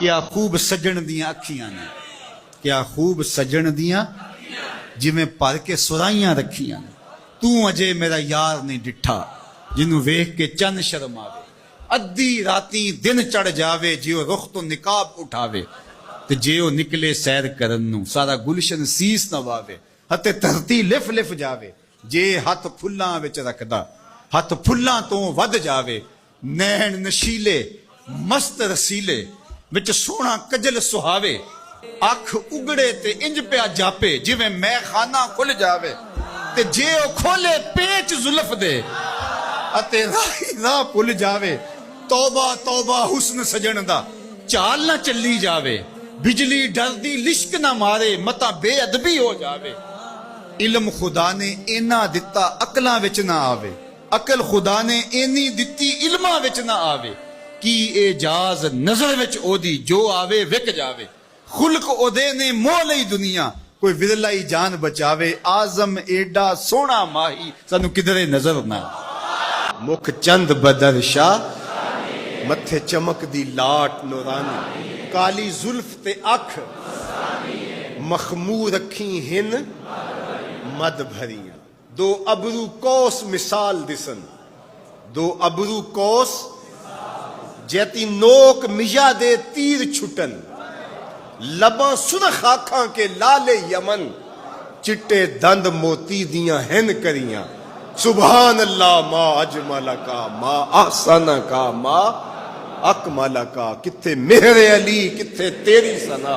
क्या खूब सजन दियां अखियां ने, क्या खूब सजन दियां जिवें भर के सुराइयां रखियां ने। तू अजे मेरा यार नहीं डिठा जिन्नू वेख के चन शर्मावे। अद्धी राती दिन चढ़ जावे जे ओ रुख तो निकाब उठावे, ते जे ओ निकले सैर करन नू सारा गुलशन सीस नवावे। हते धरती लिफ लिफ जावे जे हथ फुल्लां विच रखदा, हथ फुल्लां तो वध जावे। नैन नशीले मस्त रसीले विच सोहना कजल सुहावे। अख उगड़े ते इंज पिया जापे जिवें मैं खाना खुल जावे, ते जे ओ खोले पेच जुल्फ दे अते राही राह भुल जावे। तौबा तौबा हुस्न सजन दा चाल ना चली जावे। बिजली डरदी लिश्क ना मारे मता बेअदबी हो जावे। इल्म खुदा ने इना दिता अकलां विच ना आवे, अकल खुदा ने इनी दिती इल्मां विच ना आवे। की एजाज नजर विच ओदी जो आवे विक जावे। खुल्क ओदे ने मोह लई दुनिया कोई विरला ही जान बचावे। आजम एडा सोहना माही सानू किधरे नजर ना। मुख चंद बदर शाह मथे चमक दी लाट नूरानी। काली जुल्फ ते अख मखमूर रखी हिन मद भरियां। दो अबरू कौस मिसाल दिसन, दो अबरू कौस जैती नोक मिया दे तीर छुटन। लबां सुरख आखां के लाले यमन, चिट्टे दंद मोती दियां हिन करियां। सुभान अल्लाह मा अजमल का मा ahsana का मा अकमल का। किथे मेहरे अली किथे तेरी सना,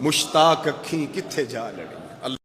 मुश्ताक अखी किथे जा लड़ी।